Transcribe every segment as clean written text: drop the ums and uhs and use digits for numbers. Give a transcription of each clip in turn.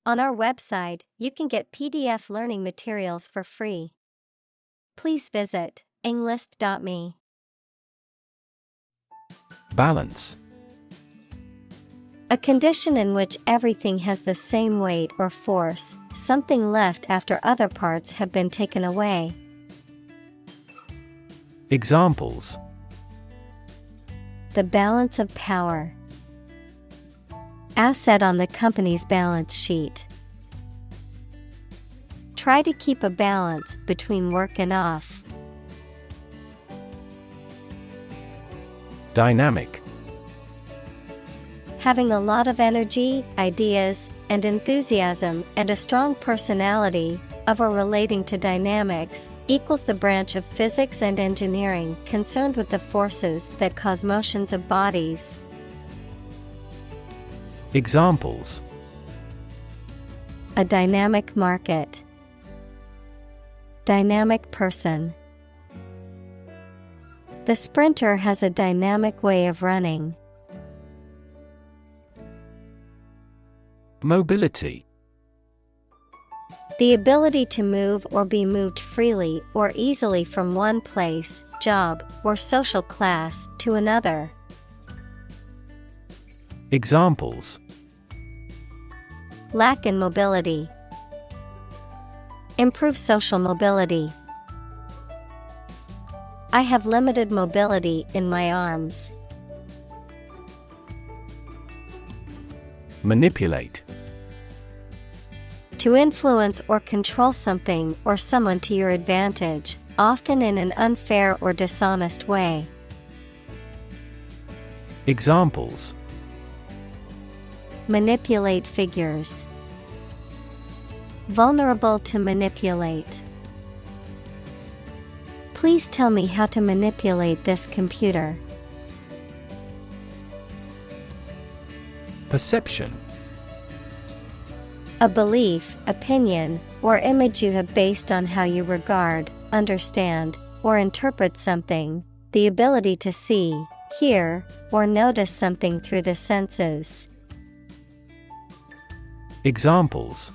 On our website, you can get PDF learning materials for free. Please visit englist.me. Balance. A condition in which everything has the same weight or force, something left after other parts have been taken away. Examples: The balance of power. Asset on the company's balance sheet. Try to keep a balance between work and off. Dynamic. Having a lot of energy, ideas, and enthusiasm and a strong personality, of or relating to dynamics, equals the branch of physics and engineering concerned with the forces that cause motions of bodies. Examples: A dynamic market. Dynamic person. The sprinter has a dynamic way of running. Mobility. The ability to move or be moved freely or easily from one place, job, or social class to another. Examples: Lack in mobility. Improve social mobility. I have limited mobility in my arms. Manipulate. To influence or control something or someone to your advantage, often in an unfair or dishonest way. Examples: Manipulate figures. Vulnerable to manipulate. Please tell me how to manipulate this computer. Perception. A belief, opinion, or image you have based on how you regard, understand, or interpret something, the ability to see, hear, or notice something through the senses. Examples: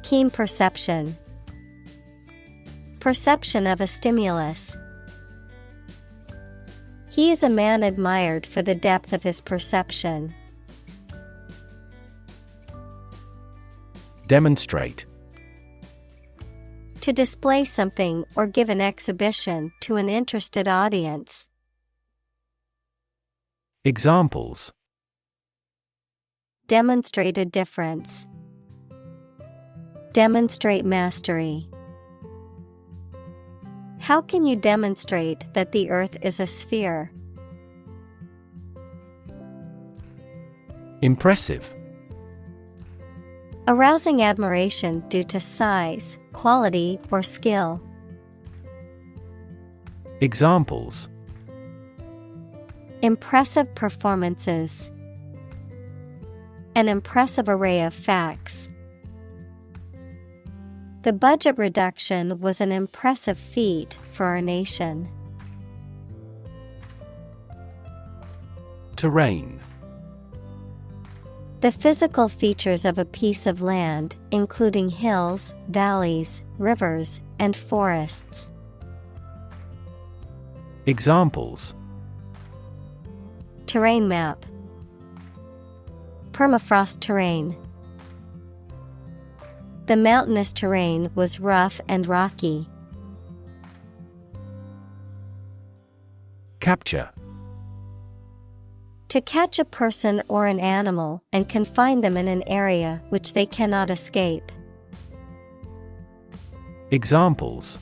Keen perception. Perception of a stimulus. He is a man admired for the depth of his perception. Demonstrate. To display something or give an exhibition to an interested audience. Examples: Demonstrate a difference. Demonstrate mastery. How can you demonstrate that the Earth is a sphere? Impressive. Arousing admiration due to size, quality, or skill. Examples: Impressive performances. An impressive array of facts. The budget reduction was an impressive feat for our nation. Terrain. The physical features of a piece of land, including hills, valleys, rivers, and forests. Examples: Terrain map. Permafrost terrain. The mountainous terrain was rough and rocky. Capture. To catch a person or an animal and confine them in an area which they cannot escape. Examples: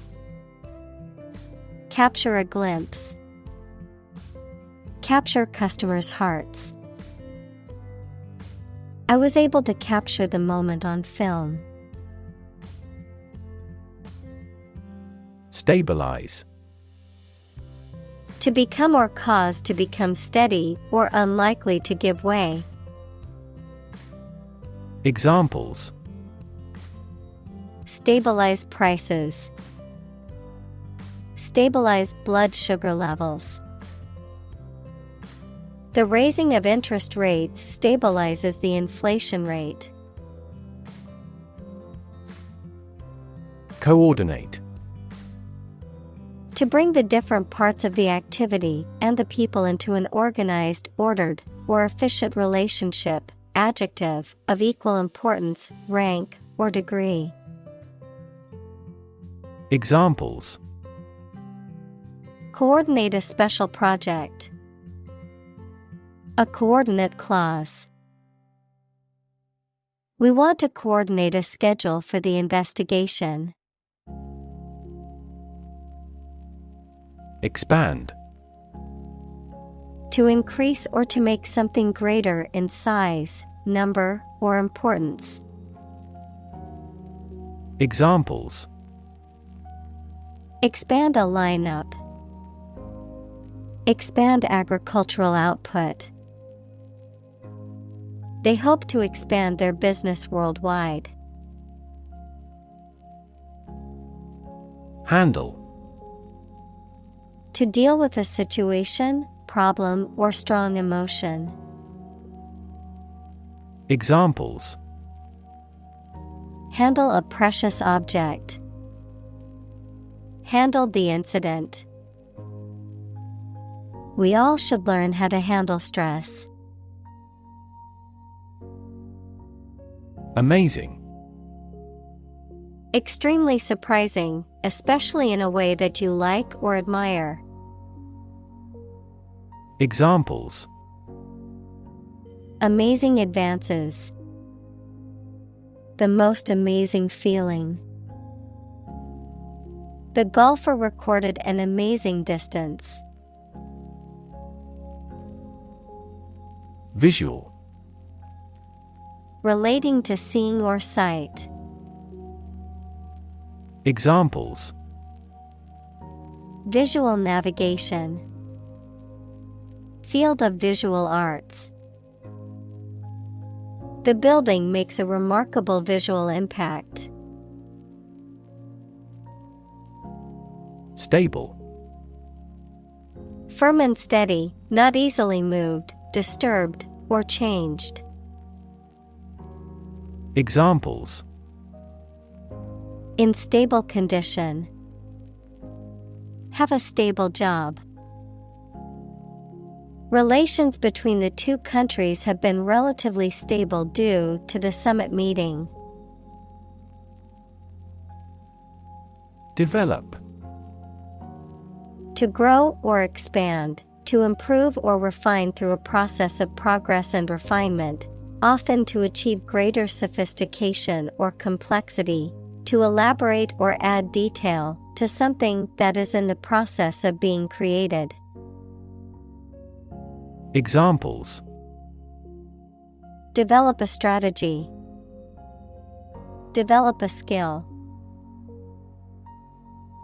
Capture a glimpse. Capture customers' hearts. I was able to capture the moment on film. Stabilize. To become or cause to become steady or unlikely to give way. Examples: Stabilize prices. Stabilize blood sugar levels. The raising of interest rates stabilizes the inflation rate. Coordinate. To bring the different parts of the activity and the people into an organized, ordered, or efficient relationship. Adjective, of equal importance, rank, or degree. Examples: Coordinate a special project. A coordinate clause. We want to coordinate a schedule for the investigation. Expand. To increase or to make something greater in size, number, or importance. Examples: Expand a lineup. Expand agricultural output. They hope to expand their business worldwide. Handle. To deal with a situation, problem, or strong emotion. Examples: Handle a precious object. Handled the incident. We all should learn how to handle stress. Amazing. Extremely surprising, especially in a way that you like or admire. Examples: Amazing advances. The most amazing feeling. The golfer recorded an amazing distance. Visual. Relating to seeing or sight. Examples: Visual navigation. Field of visual arts. The building makes a remarkable visual impact. Stable. Firm and steady, not easily moved, disturbed, or changed. Examples: In stable condition. Have a stable job. Relations between the two countries have been relatively stable due to the summit meeting. Develop. To grow or expand, to improve or refine through a process of progress and refinement, often to achieve greater sophistication or complexity, to elaborate or add detail to something that is in the process of being created. Examples: Develop a strategy. Develop a skill.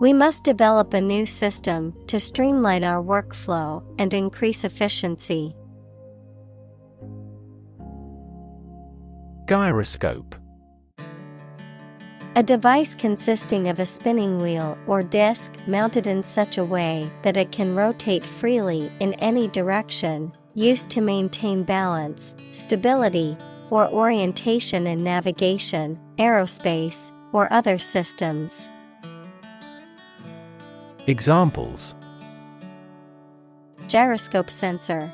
We must develop a new system to streamline our workflow and increase efficiency. Gyroscope. A device consisting of a spinning wheel or disc mounted in such a way that it can rotate freely in any direction, used to maintain balance, stability, or orientation in navigation, aerospace, or other systems. Examples: Gyroscope sensor.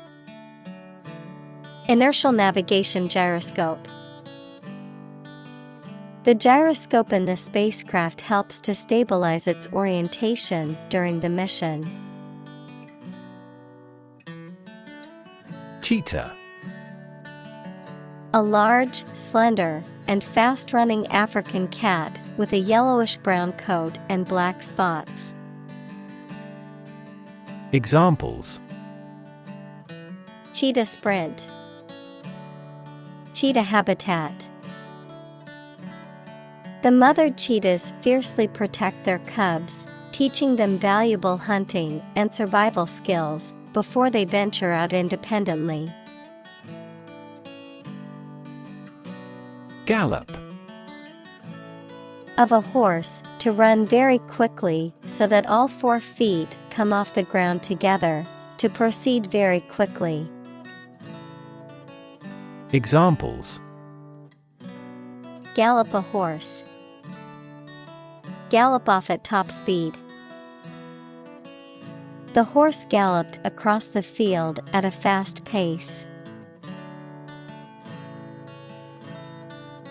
Inertial navigation gyroscope. The gyroscope in the spacecraft helps to stabilize its orientation during the mission. Cheetah. A large, slender, and fast-running African cat with a yellowish-brown coat and black spots. Examples: Cheetah sprint. Cheetah habitat. The mother cheetahs fiercely protect their cubs, teaching them valuable hunting and survival skills before they venture out independently. Gallop. Of a horse, to run very quickly so that all 4 feet come off the ground together, to proceed very quickly. Examples: Gallop a horse. Gallop off at top speed. The horse galloped across the field at a fast pace.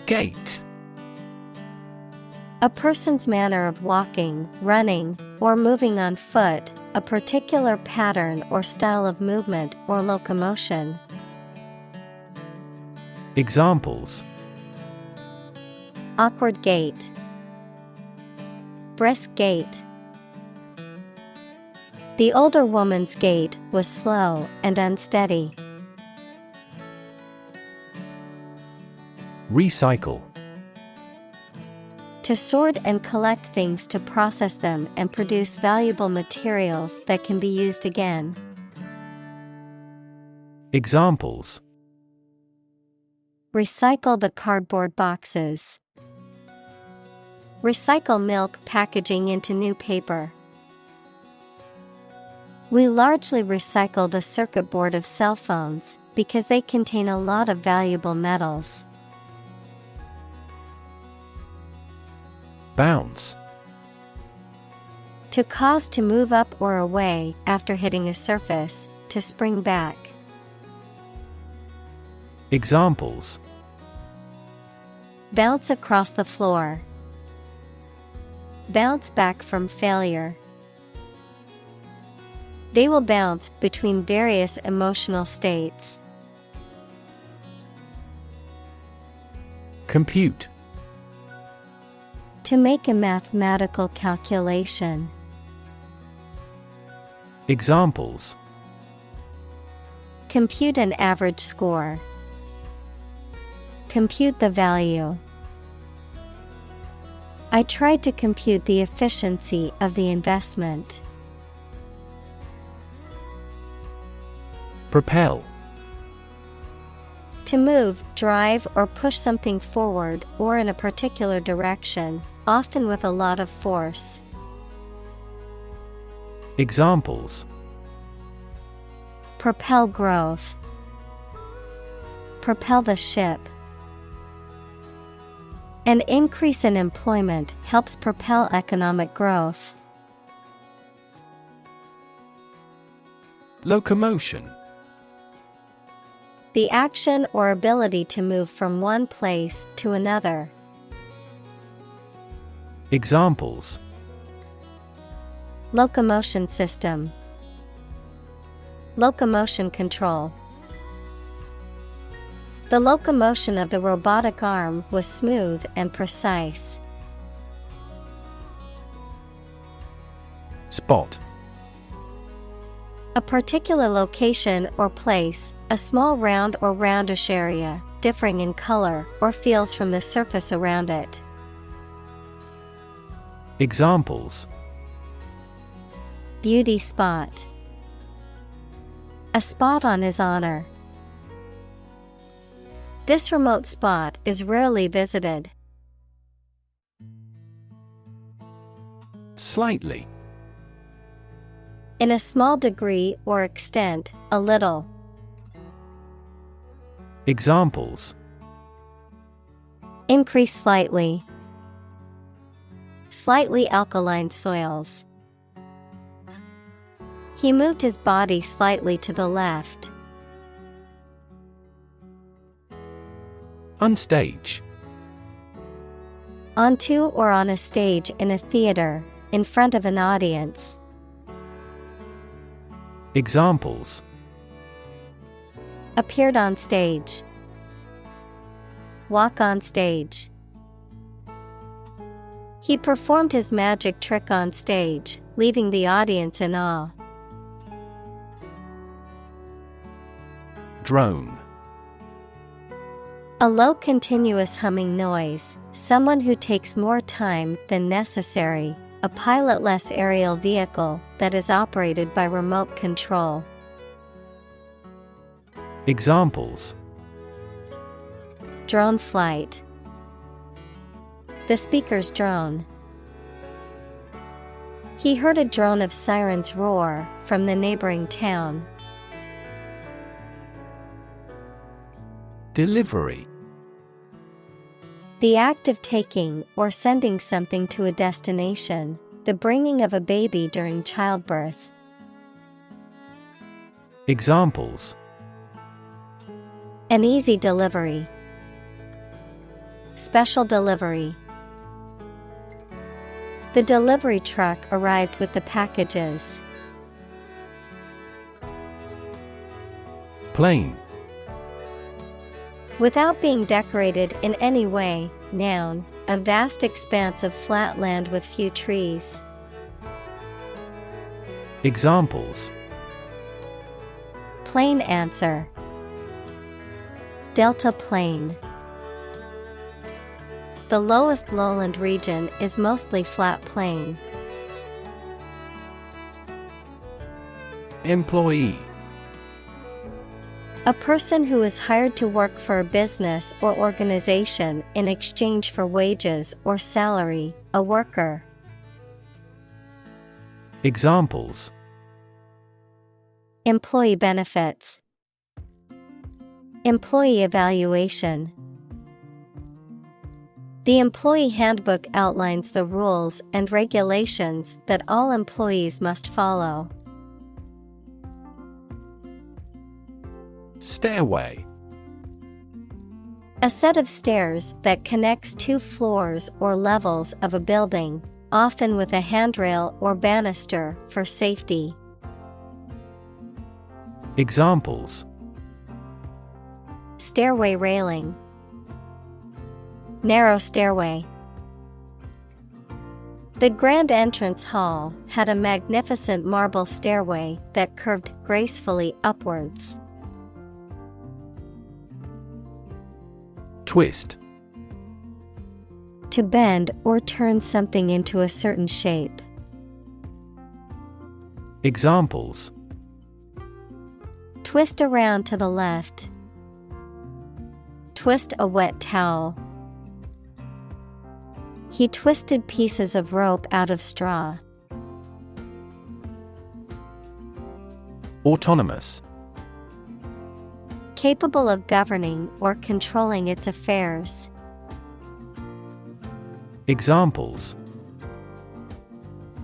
Gait. A person's manner of walking, running, or moving on foot, a particular pattern or style of movement or locomotion. Examples: Awkward gait. Brisk gait. The older woman's gait was slow and unsteady. Recycle. To sort and collect things to process them and produce valuable materials that can be used again. Examples: Recycle the cardboard boxes. Recycle milk packaging into new paper. We largely recycle the circuit board of cell phones because they contain a lot of valuable metals. Bounce. To cause to move up or away after hitting a surface, to spring back. Examples: Bounce across the floor. Bounce back from failure. They will bounce between various emotional states. Compute. To make a mathematical calculation. Examples: Compute an average score. Compute the value. I tried to compute the efficiency of the investment. Propel. To move, drive, or push something forward or in a particular direction, often with a lot of force. Examples: Propel growth. Propel the ship. An increase in employment helps propel economic growth. Locomotion. The action or ability to move from one place to another. Examples: Locomotion system. Locomotion control. The locomotion of the robotic arm was smooth and precise. Spot. A particular location or place, a small round or roundish area, differing in color or feels from the surface around it. Examples: Beauty spot. A spot on his honor. This remote spot is rarely visited. Slightly. In a small degree or extent, a little. Examples: Increase slightly. Slightly alkaline soils. He moved his body slightly to the left. Unstage. Onto or on a stage in a theater, in front of an audience. Examples: Appeared on stage. Walk on stage. He performed his magic trick on stage, leaving the audience in awe. Drone. A low continuous humming noise, someone who takes more time than necessary, a pilotless aerial vehicle that is operated by remote control. Examples: Drone flight. The speaker's drone. He heard a drone of sirens roar from the neighboring town. Delivery. The act of taking or sending something to a destination, the bringing of a baby during childbirth. Examples: An easy delivery. Special delivery. The delivery truck arrived with the packages. Plain. Without being decorated in any way, noun, a vast expanse of flat land with few trees. Examples: Plain answer. Delta plain. The lowest lowland region is mostly flat plain. Employee. A person who is hired to work for a business or organization in exchange for wages or salary, a worker. Examples: Employee benefits. Employee evaluation. The employee handbook outlines the rules and regulations that all employees must follow. Stairway. A set of stairs that connects two floors or levels of a building, often with a handrail or banister for safety. Examples: Stairway railing. Narrow stairway. The grand entrance hall had a magnificent marble stairway that curved gracefully upwards. Twist. To bend or turn something into a certain shape. Examples: Twist around to the left. Twist a wet towel. He twisted pieces of rope out of straw. Autonomous. Capable of governing or controlling its affairs. Examples: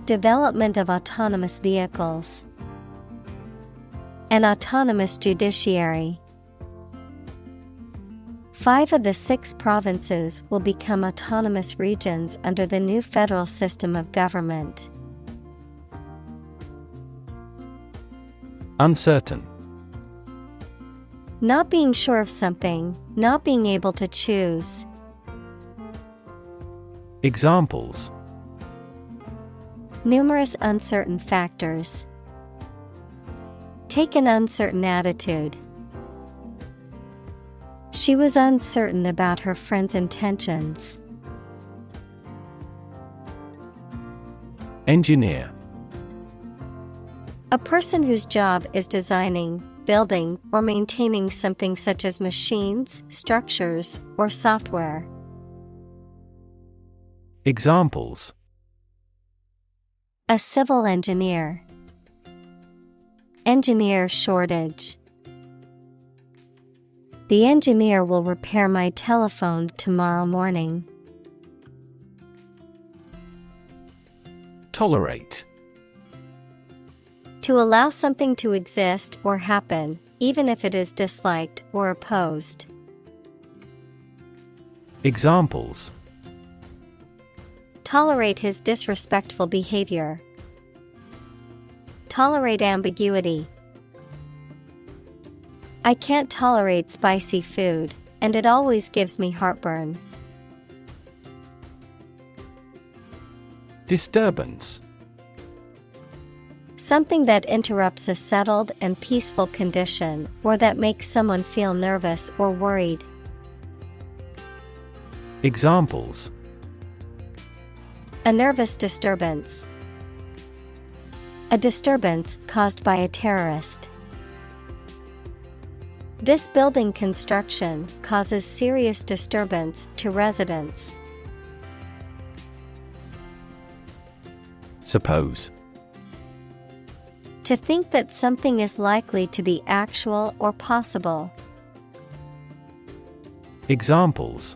Development of autonomous vehicles. An autonomous judiciary. 5 of the 6 provinces will become autonomous regions under the new federal system of government. Uncertain. Not being sure of something, not being able to choose. Examples: Numerous uncertain factors. Take an uncertain attitude. She was uncertain about her friend's intentions. Engineer. A person whose job is designing, building, or maintaining something such as machines, structures, or software. Examples: A civil engineer. Engineer shortage. The engineer will repair my telephone tomorrow morning. Tolerate. To allow something to exist or happen, even if it is disliked or opposed. Examples: Tolerate his disrespectful behavior. Tolerate ambiguity. I can't tolerate spicy food, and it always gives me heartburn. Disturbance. Something that interrupts a settled and peaceful condition, or that makes someone feel nervous or worried. Examples: A nervous disturbance. A disturbance caused by a terrorist. This building construction causes serious disturbance to residents. Suppose. To think that something is likely to be actual or possible. Examples: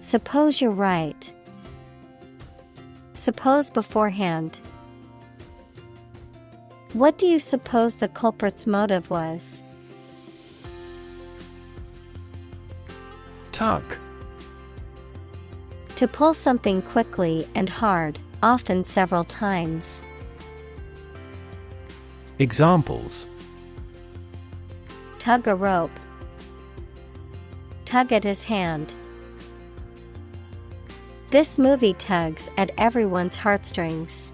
Suppose you're right. Suppose beforehand. What do you suppose the culprit's motive was? Tug. To pull something quickly and hard, often several times. Examples: Tug a rope. Tug at his hand. This movie tugs at everyone's heartstrings.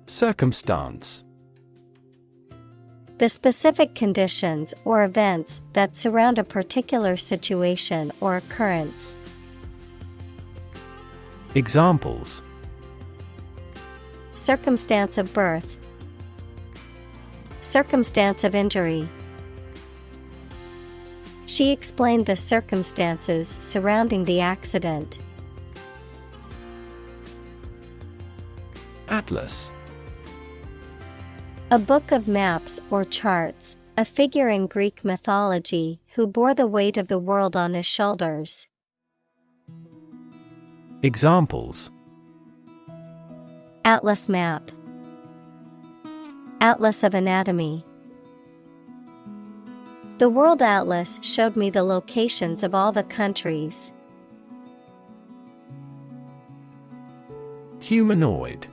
Circumstance. The specific conditions or events that surround a particular situation or occurrence. Examples: Circumstance of birth. Circumstance of injury. She explained the circumstances surrounding the accident. Atlas. A book of maps or charts, a figure in Greek mythology who bore the weight of the world on his shoulders. Examples: Atlas map. Atlas of anatomy. The World Atlas showed me the locations of all the countries. Humanoid.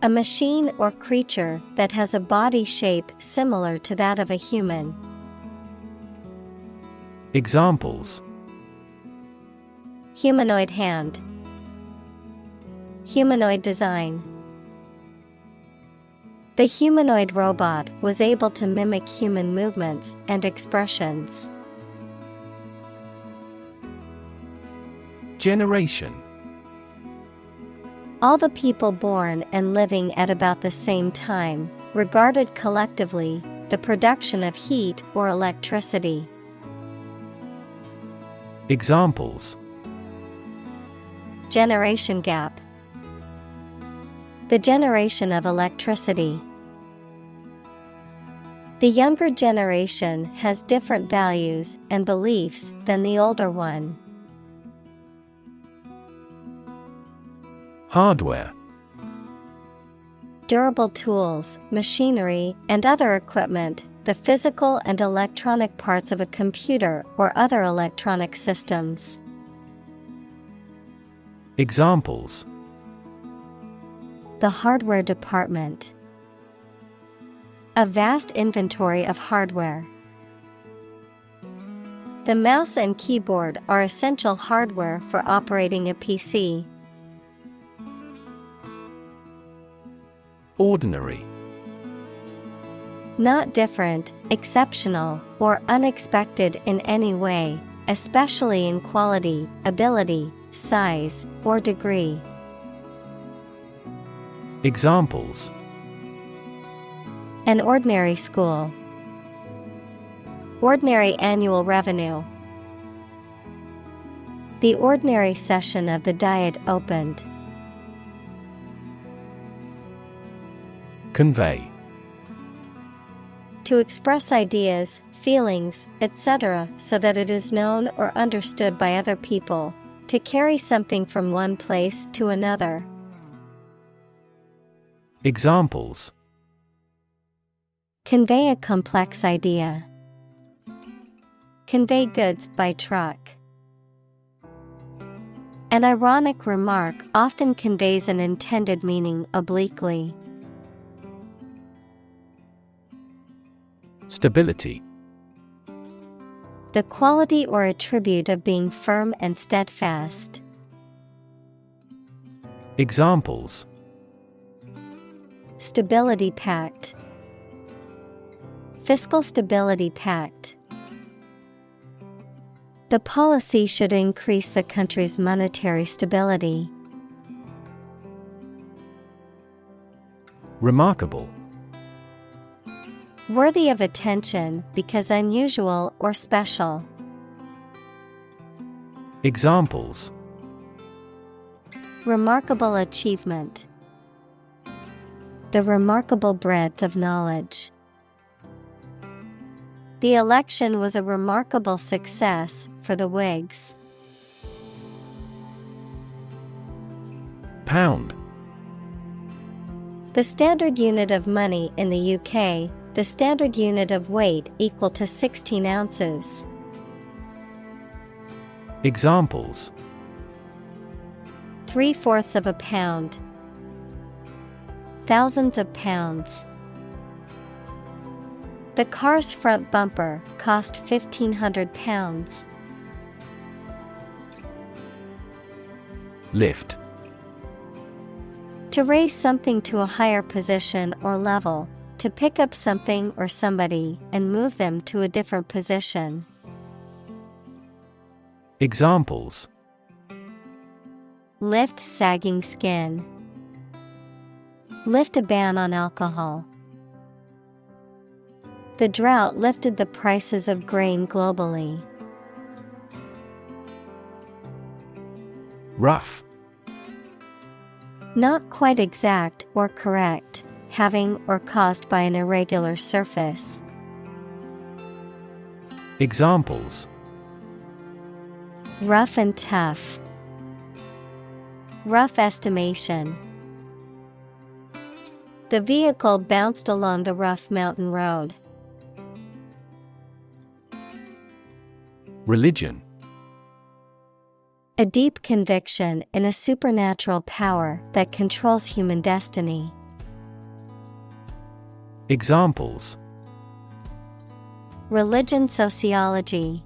A machine or creature that has a body shape similar to that of a human. Examples: Humanoid hand. Humanoid design. The humanoid robot was able to mimic human movements and expressions. Generation. All the people born and living at about the same time, regarded collectively, the production of heat or electricity. Examples: Generation gap. The generation of electricity. The younger generation has different values and beliefs than the older one. Hardware. Durable tools, machinery, and other equipment, the physical and electronic parts of a computer or other electronic systems. Examples: The hardware department. A vast inventory of hardware. The mouse and keyboard are essential hardware for operating a PC. Ordinary. Not different, exceptional, or unexpected in any way, especially in quality, ability, size, or degree. Examples: An ordinary school. Ordinary annual revenue. The ordinary session of the Diet opened. Convey. To express ideas, feelings, etc., so that it is known or understood by other people. To carry something from one place to another. Examples: Convey a complex idea. Convey goods by truck. An ironic remark often conveys an intended meaning obliquely. Stability. The quality or attribute of being firm and steadfast. Examples: Stability pact. Fiscal stability pact. The policy should increase the country's monetary stability. Remarkable. Worthy of attention because unusual or special. Examples: Remarkable achievement. The remarkable breadth of knowledge. The election was a remarkable success for the Whigs. Pound. The standard unit of money in the UK, the standard unit of weight equal to 16 ounces. Examples: 3/4 of a pound. Thousands of pounds. The car's front bumper cost £1,500. Lift. To raise something to a higher position or level, to pick up something or somebody and move them to a different position. Examples: Lift sagging skin. Lift a ban on alcohol. The drought lifted the prices of grain globally. Rough. Not quite exact or correct, having or caused by an irregular surface. Examples: Rough and tough. Rough estimation. The vehicle bounced along the rough mountain road. Religion. A deep conviction in a supernatural power that controls human destiny. Examples: Religion sociology.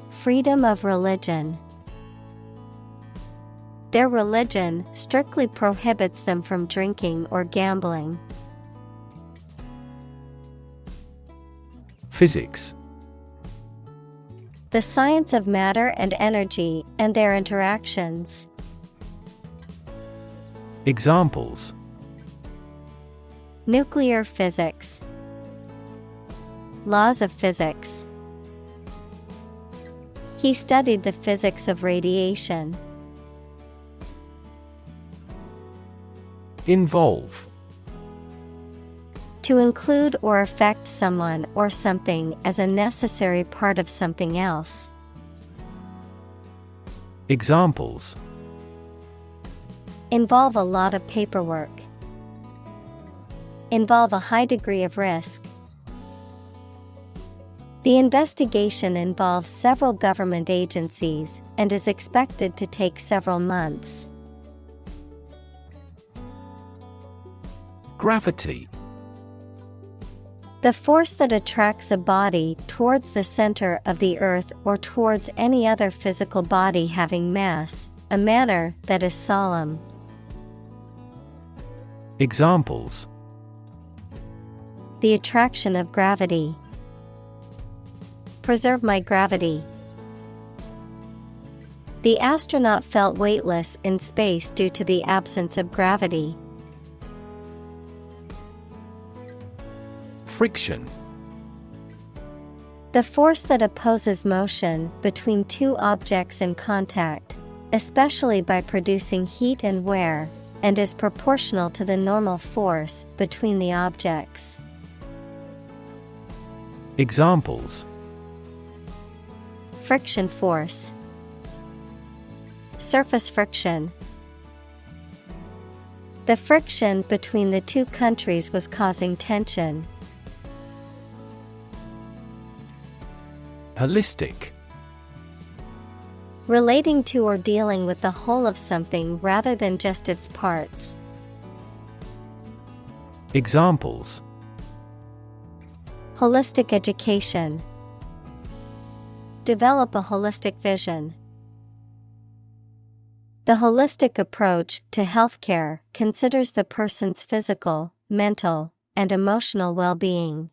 Freedom of religion. Their religion strictly prohibits them from drinking or gambling. Physics. The science of matter and energy and their interactions. Examples: Nuclear physics. Laws of physics. He studied the physics of radiation. Involve. To include or affect someone or something as a necessary part of something else. Examples: Involve a lot of paperwork. Involve a high degree of risk. The investigation involves several government agencies and is expected to take several months. Gravity. The force that attracts a body towards the center of the earth or towards any other physical body having mass, a manner that is solemn. Examples: The attraction of gravity. Preserve my gravity. The astronaut felt weightless in space due to the absence of gravity. Friction. The force that opposes motion between two objects in contact, especially by producing heat and wear, and is proportional to the normal force between the objects. Examples: Friction force. Surface friction. The friction between the two countries was causing tension. Holistic. Relating to or dealing with the whole of something rather than just its parts. Examples: Holistic education. Develop a holistic vision. The holistic approach to healthcare considers the person's physical, mental, and emotional well-being.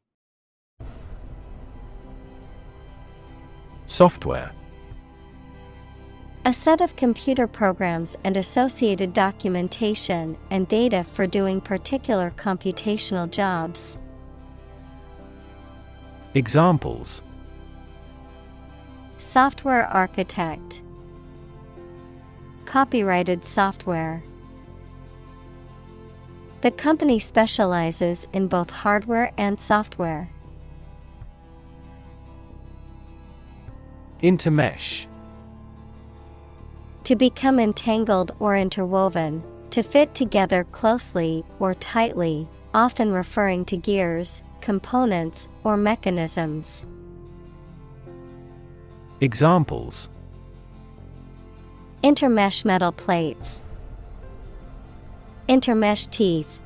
Software. A set of computer programs and associated documentation and data for doing particular computational jobs. Examples: Software architect. Copyrighted software. The company specializes in both hardware and software. Intermesh. To become entangled or interwoven, to fit together closely or tightly, often referring to gears, components, or mechanisms. Examples: Intermesh metal plates. Intermesh teeth.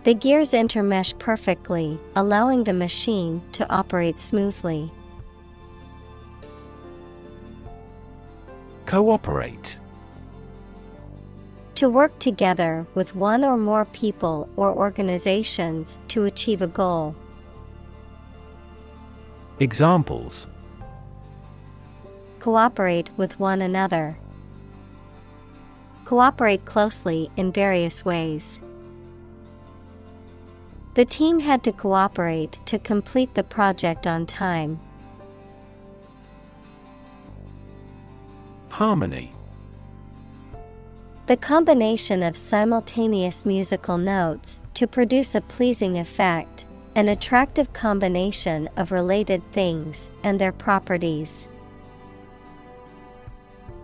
The gears intermesh perfectly, allowing the machine to operate smoothly. Cooperate. To work together with one or more people or organizations to achieve a goal. Examples: Cooperate with one another. Cooperate closely in various ways. The team had to cooperate to complete the project on time. Harmony. The combination of simultaneous musical notes to produce a pleasing effect, an attractive combination of related things and their properties.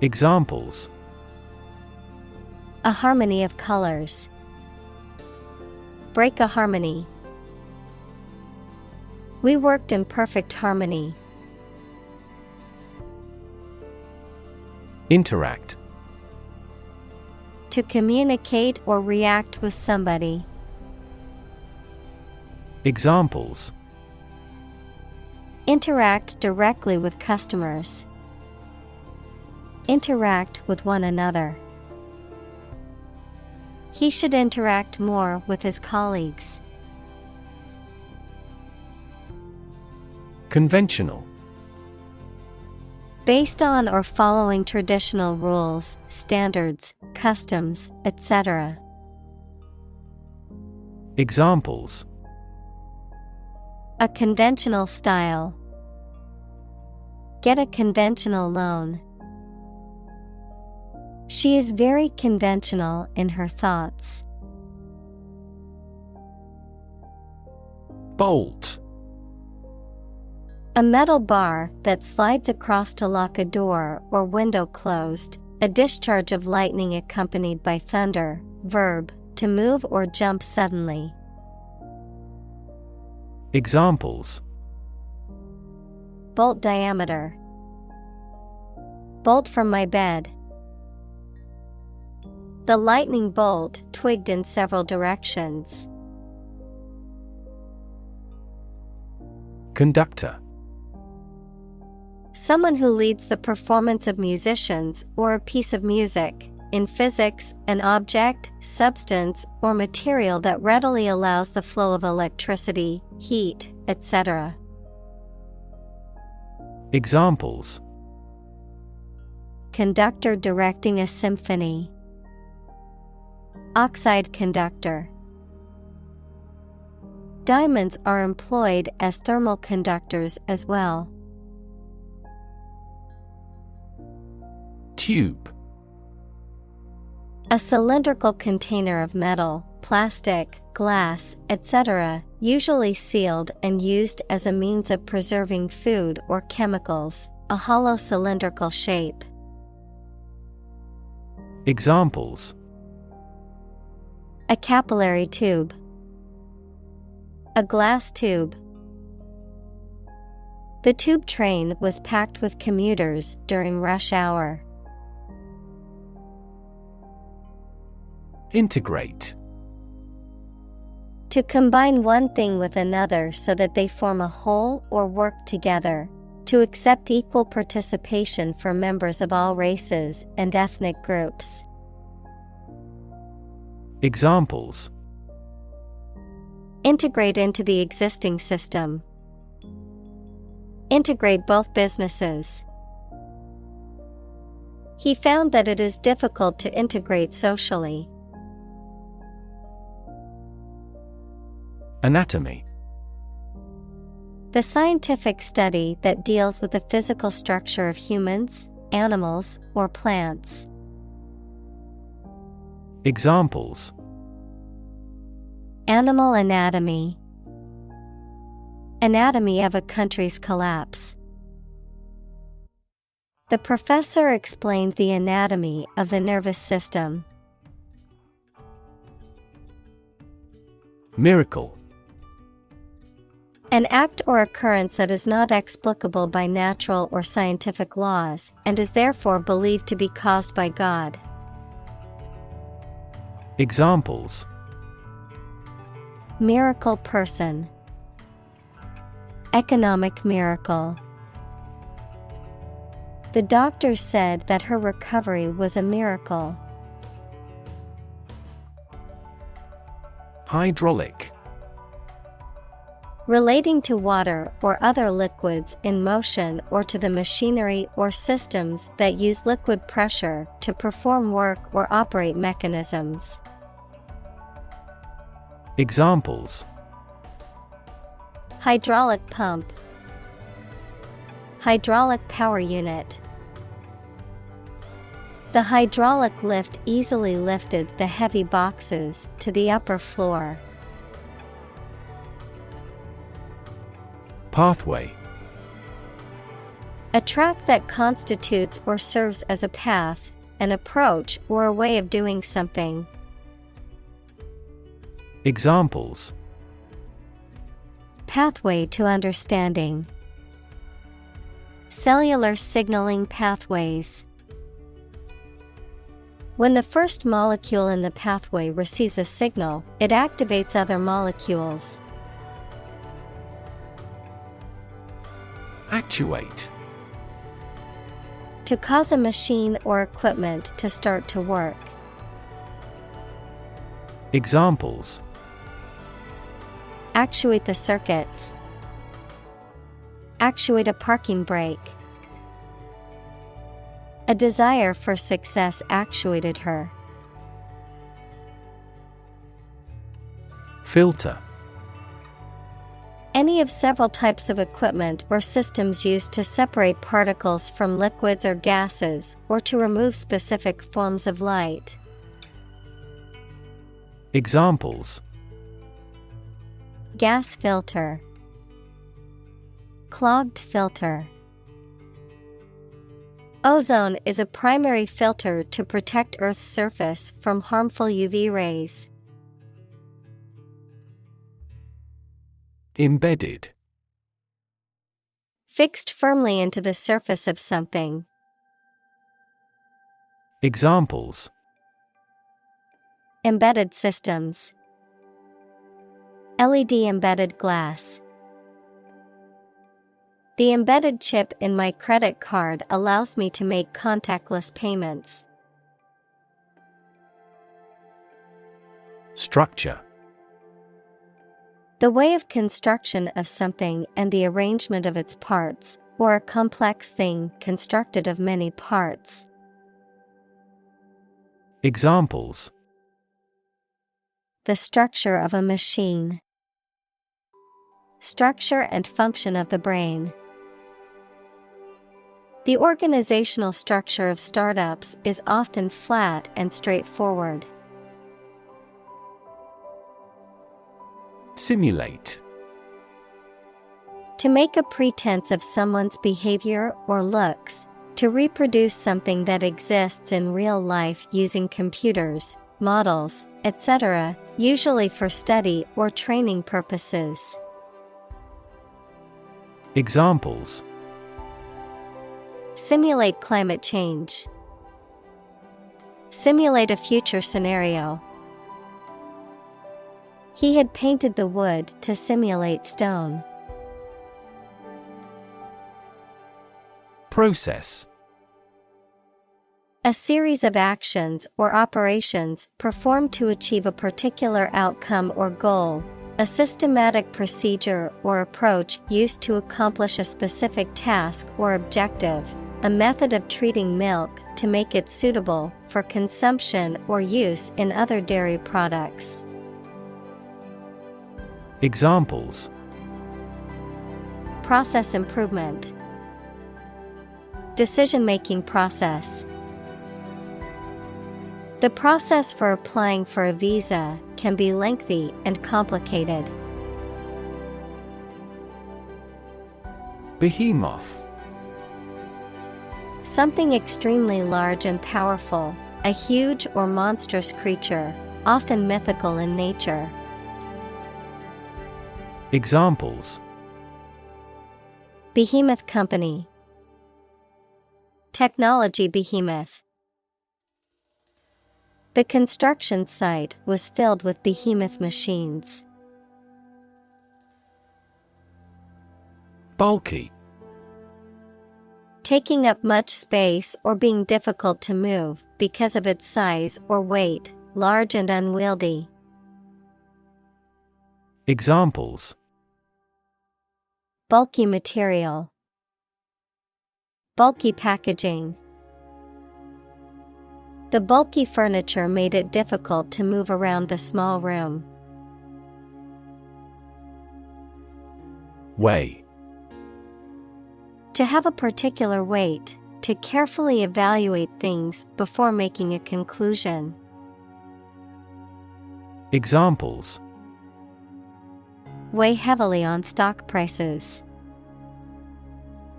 Examples: A harmony of colors. Break a harmony. We worked in perfect harmony. Interact. To communicate or react with somebody. Examples: Interact directly with customers. Interact with one another. He should interact more with his colleagues. Conventional. Based on or following traditional rules, standards, customs, etc. Examples: A conventional style. Get a conventional loan. She is very conventional in her thoughts. Bolt. A metal bar that slides across to lock a door or window closed. A discharge of lightning accompanied by thunder. Verb, to move or jump suddenly. Examples: Bolt diameter. Bolt from my bed. The lightning bolt twigged in several directions. Conductor. Someone who leads the performance of musicians or a piece of music. In physics, an object, substance, or material that readily allows the flow of electricity, heat, etc. Examples: Conductor directing a symphony. Oxide conductor. Diamonds are employed as thermal conductors as well. Tube. A cylindrical container of metal, plastic, glass, etc., usually sealed and used as a means of preserving food or chemicals, a hollow cylindrical shape. Examples: A capillary tube. A glass tube. The tube train was packed with commuters during rush hour. Integrate. To combine one thing with another so that they form a whole or work together. To accept equal participation for members of all races and ethnic groups. Examples: Integrate into the existing system. Integrate both businesses. He found that it is difficult to integrate socially. Anatomy. The scientific study that deals with the physical structure of humans, animals, or plants. Examples: Animal anatomy. Anatomy of a country's collapse. The professor explained the anatomy of the nervous system. Miracle. An act or occurrence that is not explicable by natural or scientific laws, and is therefore believed to be caused by God. Examples: Miracle person. Economic miracle. The doctors said that her recovery was a miracle. Hydraulic. Relating to water or other liquids in motion or to the machinery or systems that use liquid pressure to perform work or operate mechanisms. Examples: Hydraulic pump. Hydraulic power unit. The hydraulic lift easily lifted the heavy boxes to the upper floor. Pathway. A track that constitutes or serves as a path, an approach or a way of doing something. Examples: Pathway to understanding. Cellular signaling pathways. When the first molecule in the pathway receives a signal, it activates other molecules. Actuate. To cause a machine or equipment to start to work. Examples: Actuate the circuits. Actuate a parking brake. A desire for success actuated her. Filter. Any of several types of equipment or systems used to separate particles from liquids or gases, or to remove specific forms of light. Examples: Gas filter. Clogged filter. Ozone is a primary filter to protect Earth's surface from harmful UV rays. Embedded. Fixed firmly into the surface of something. Examples: Embedded systems. LED embedded glass. The embedded chip in my credit card allows me to make contactless payments. Structure. The way of construction of something and the arrangement of its parts, or a complex thing constructed of many parts. Examples: The structure of a machine. Structure and function of the brain. The organizational structure of startups is often flat and straightforward. Simulate. To make a pretense of someone's behavior or looks, to reproduce something that exists in real life using computers, models, etc., usually for study or training purposes. Examples: Simulate climate change. Simulate a future scenario. He had painted the wood to simulate stone. Process. A series of actions or operations performed to achieve a particular outcome or goal. A systematic procedure or approach used to accomplish a specific task or objective. A method of treating milk to make it suitable for consumption or use in other dairy products. Examples: Process improvement. Decision-making process. The process for applying for a visa can be lengthy and complicated. Behemoth. Something extremely large and powerful, a huge or monstrous creature, often mythical in nature. Examples: Behemoth company. Technology behemoth. The construction site was filled with behemoth machines. Bulky. Taking up much space or being difficult to move because of its size or weight, large and unwieldy. Examples: Bulky material. Bulky packaging. The bulky furniture made it difficult to move around the small room. Weigh. To have a particular weight, to carefully evaluate things before making a conclusion. Examples: Weigh heavily on stock prices.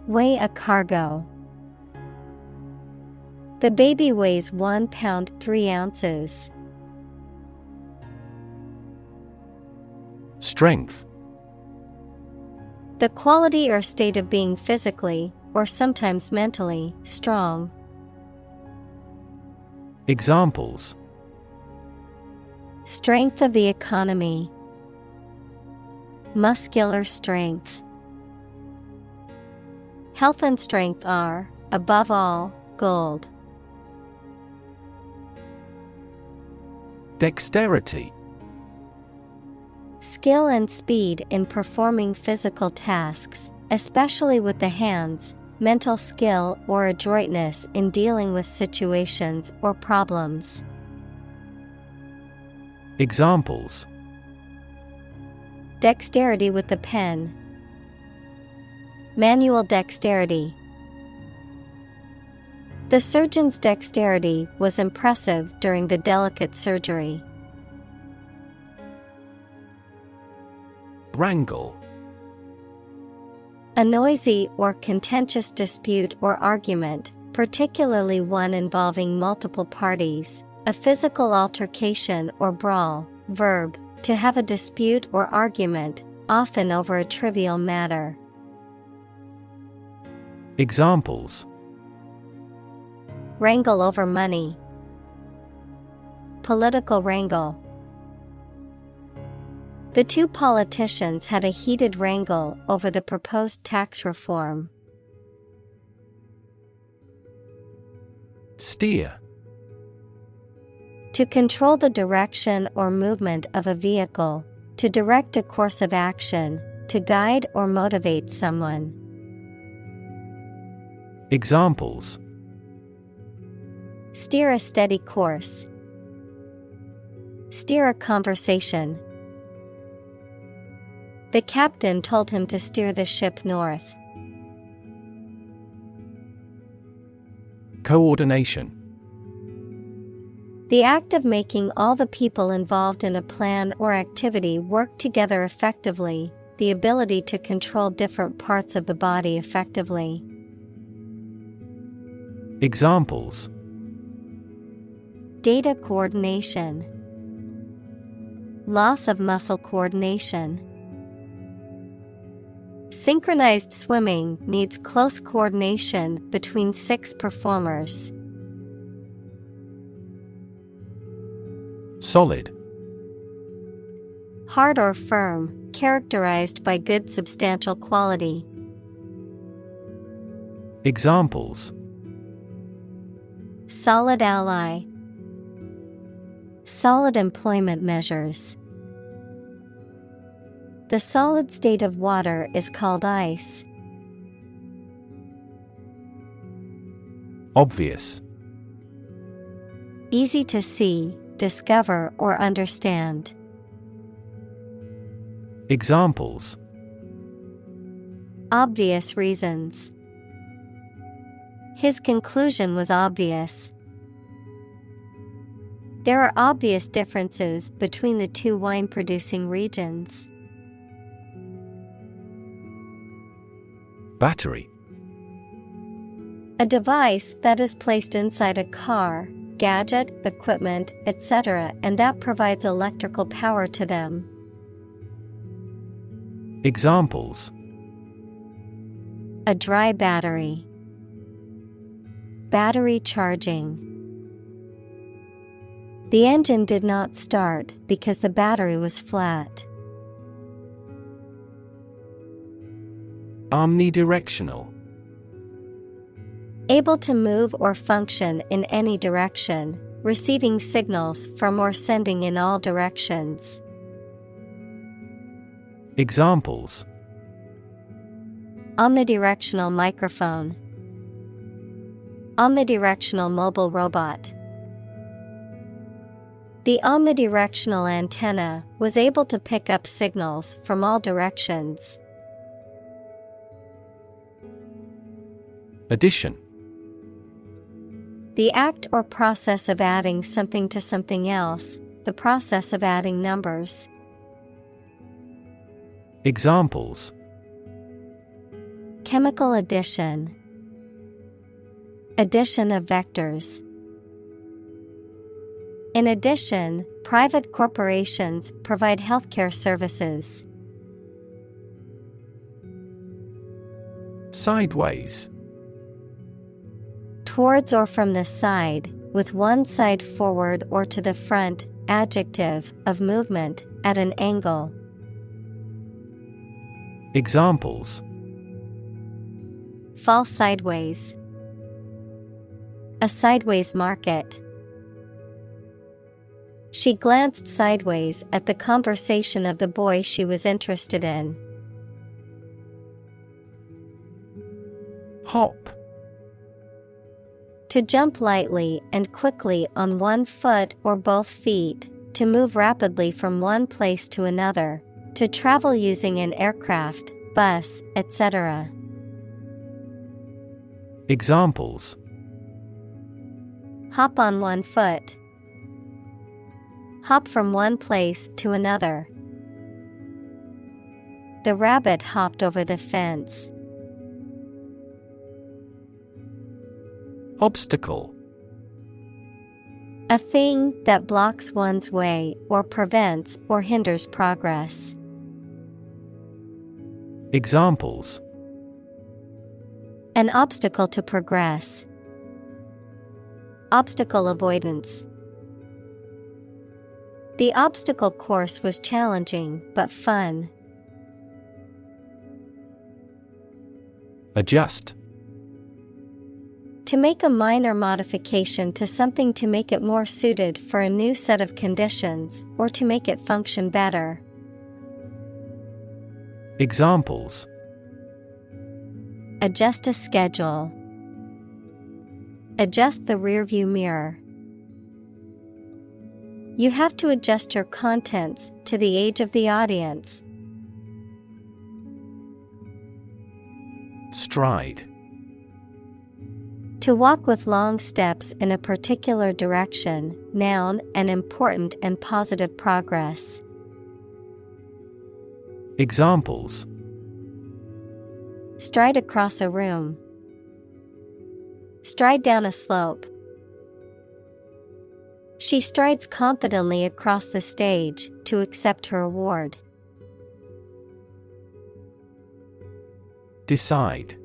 Weigh a cargo. The baby weighs 1 pound 3 ounces. Strength. The quality or state of being physically, or sometimes mentally, strong. Examples: Strength of the economy. Muscular strength. Health and strength are, above all, gold. Dexterity. Skill and speed in performing physical tasks, especially with the hands, mental skill or adroitness in dealing with situations or problems. Examples: Dexterity with the pen. Manual dexterity. The surgeon's dexterity was impressive during the delicate surgery. Wrangle. A noisy or contentious dispute or argument, particularly one involving multiple parties, a physical altercation or brawl. Verb, to have a dispute or argument, often over a trivial matter. Examples: Wrangle over money. Political wrangle. The two politicians had a heated wrangle over the proposed tax reform. Steer. To control the direction or movement of a vehicle, to direct a course of action, to guide or motivate someone. Examples: Steer a steady course. Steer a conversation. The captain told him to steer the ship north. Coordination. The act of making all the people involved in a plan or activity work together effectively, the ability to control different parts of the body effectively. Examples: Data coordination. Loss of muscle coordination. Synchronized swimming needs close coordination between 6 performers. Solid. Hard or firm, characterized by good substantial quality. Examples: Solid ally. Solid employment measures. The solid state of water is called ice. Obvious. Easy to see, discover or understand. Examples: Obvious reasons. His conclusion was obvious. There are obvious differences between the two wine-producing regions. Battery. A device that is placed inside a car, gadget, equipment, etc., and that provides electrical power to them. Examples: A dry battery. Battery charging. The engine did not start because the battery was flat. Omnidirectional. Able to move or function in any direction, receiving signals from or sending in all directions. Examples: Omnidirectional microphone. Omnidirectional mobile robot. The omnidirectional antenna was able to pick up signals from all directions. Addition. The act or process of adding something to something else, the process of adding numbers. Examples: Chemical addition. Addition of vectors. In addition, private corporations provide healthcare services. Sideways. Towards or from the side, with one side forward or to the front, adjective, of movement, at an angle. Examples: Fall sideways. A sideways market. She glanced sideways at the conversation of the boy she was interested in. Hop. To jump lightly and quickly on one foot or both feet, to move rapidly from one place to another, to travel using an aircraft, bus, etc. Examples: Hop on one foot. Hop from one place to another. The rabbit hopped over the fence. Obstacle. A thing that blocks one's way or prevents or hinders progress. Examples: An obstacle to progress. Obstacle avoidance. The obstacle course was challenging but fun. Adjust. To make a minor modification to something to make it more suited for a new set of conditions or to make it function better. Examples: Adjust a schedule. Adjust the rearview mirror. You have to adjust your contents to the age of the audience. Stride. To walk with long steps in a particular direction, noun, an important and positive progress. Examples: Stride across a room. Stride down a slope. She strides confidently across the stage to accept her award. Decide.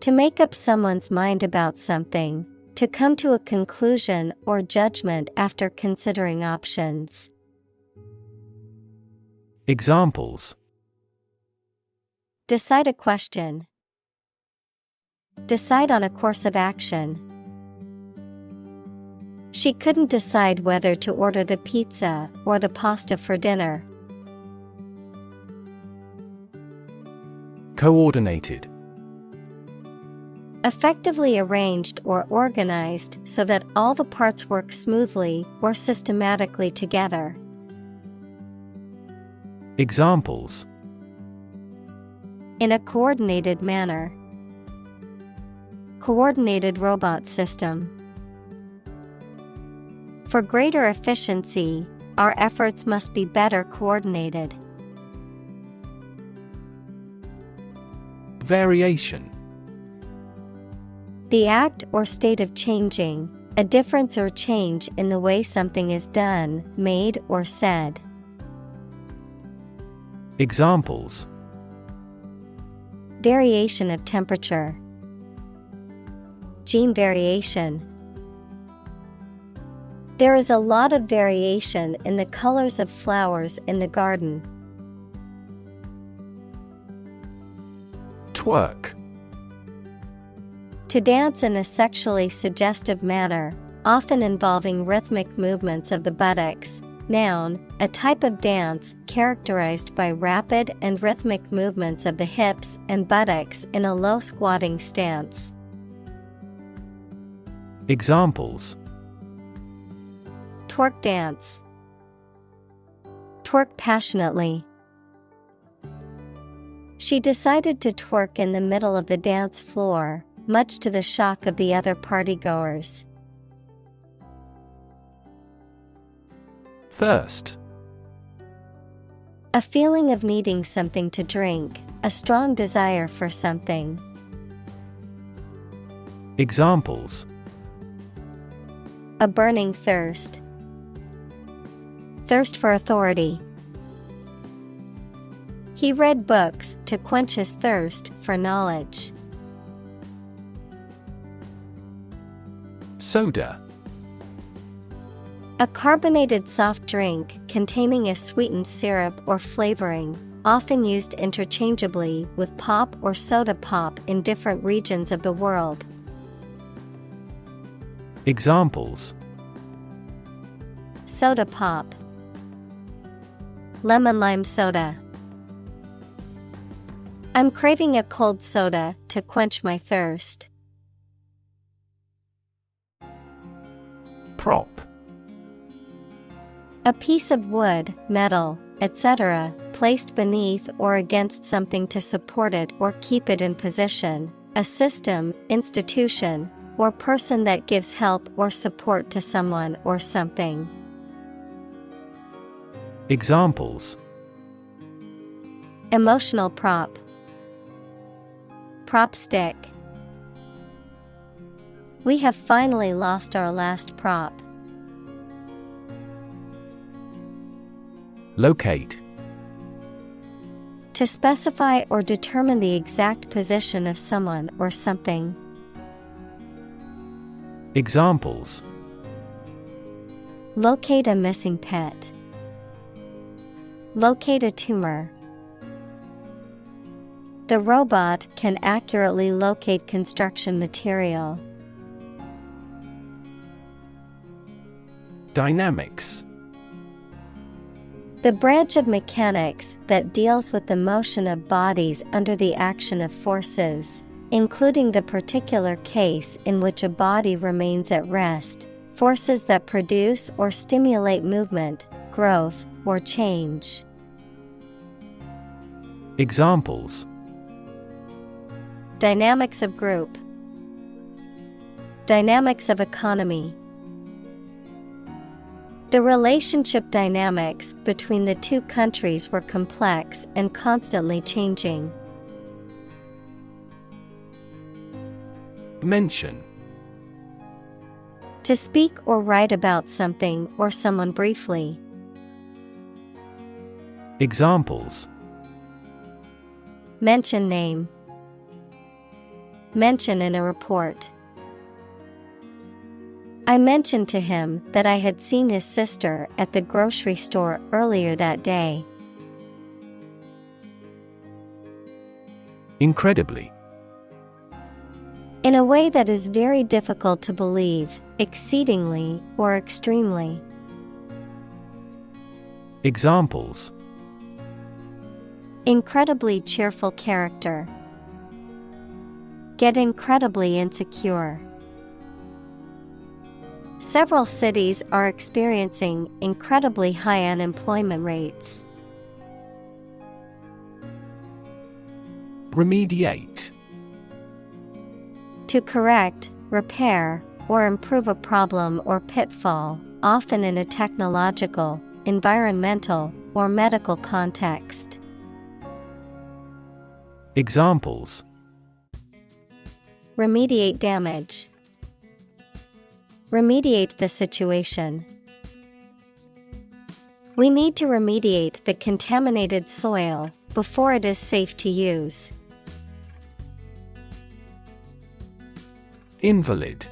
To make up someone's mind about something, to come to a conclusion or judgment after considering options. Examples: Decide a question. Decide on a course of action. She couldn't decide whether to order the pizza or the pasta for dinner. Coordinated. Effectively arranged or organized so that all the parts work smoothly or systematically together. Examples: In a coordinated manner. Coordinated robot system. For greater efficiency, our efforts must be better coordinated. Variation. The act or state of changing, a difference or change in the way something is done, made, or said. Examples: Variation of temperature. Gene variation. There is a lot of variation in the colors of flowers in the garden. Twerk. To dance in a sexually suggestive manner, often involving rhythmic movements of the buttocks. Noun, a type of dance characterized by rapid and rhythmic movements of the hips and buttocks in a low squatting stance. Examples: Twerk dance. Twerk passionately. She decided to twerk in the middle of the dance floor, much to the shock of the other partygoers. Thirst. A feeling of needing something to drink, a strong desire for something. Examples: A burning thirst. Thirst for authority. He read books to quench his thirst for knowledge. Soda. A carbonated soft drink containing a sweetened syrup or flavoring, often used interchangeably with pop or soda pop in different regions of the world. Examples: Soda pop. Lemon lime soda. I'm craving a cold soda to quench my thirst. Prop. A piece of wood, metal, etc., placed beneath or against something to support it or keep it in position, a system, institution, or person that gives help or support to someone or something. Examples: Emotional prop. Prop stick. We have finally lost our last prop. Locate. To specify or determine the exact position of someone or something. Examples: Locate a missing pet. Locate a tumor. The robot can accurately locate construction material. Dynamics. The branch of mechanics that deals with the motion of bodies under the action of forces, including the particular case in which a body remains at rest, forces that produce or stimulate movement, growth, or change. Examples: Dynamics of group. Dynamics of economy. The relationship dynamics between the two countries were complex and constantly changing. Mention. To speak or write about something or someone briefly. Examples: Mention name. Mention in a report. I mentioned to him that I had seen his sister at the grocery store earlier that day. Incredibly. In a way that is very difficult to believe, exceedingly or extremely. Examples: Incredibly cheerful character. Get incredibly insecure. Several cities are experiencing incredibly high unemployment rates. Remediate. To correct, repair, or improve a problem or pitfall, often in a technological, environmental, or medical context. Examples: Remediate damage. Remediate the situation. We need to remediate the contaminated soil before it is safe to use. Invalid.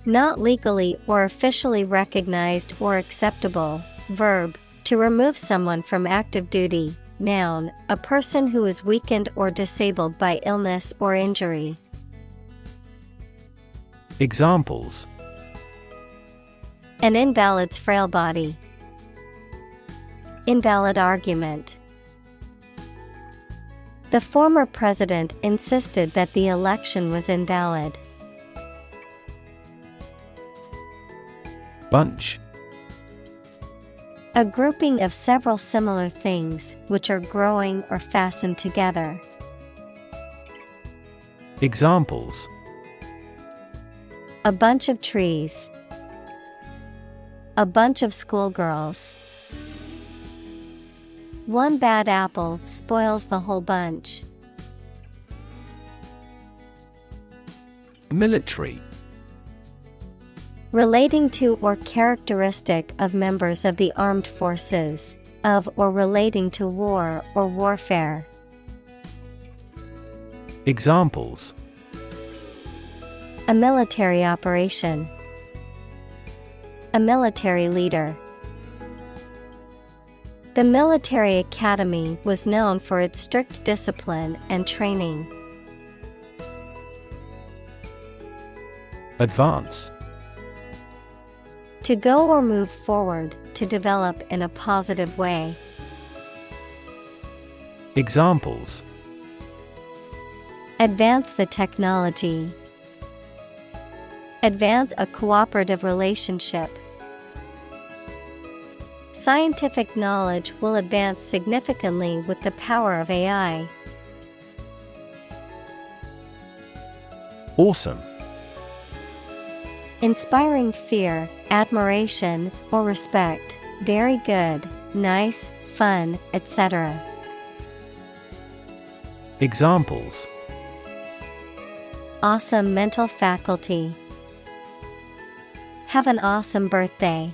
Not legally or officially recognized or acceptable. Verb, to remove someone from active duty. Noun, a person who is weakened or disabled by illness or injury. Examples: An invalid's frail body. Invalid argument. The former president insisted that the election was invalid. Bunch. A grouping of several similar things which are growing or fastened together. Examples: A bunch of trees. A bunch of schoolgirls. One bad apple spoils the whole bunch. Military. Relating to or characteristic of members of the armed forces, of or relating to war or warfare. Examples: A military operation. A military leader. The military academy was known for its strict discipline and training. Advance. To go or move forward, to develop in a positive way. Examples: Advance the technology. Advance a cooperative relationship. Scientific knowledge will advance significantly with the power of AI. Awesome. Inspiring fear, admiration, or respect. Very good, nice, fun, etc. Examples: Awesome mental faculty. Have an awesome birthday.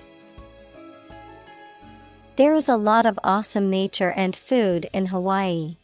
There is a lot of awesome nature and food in Hawaii.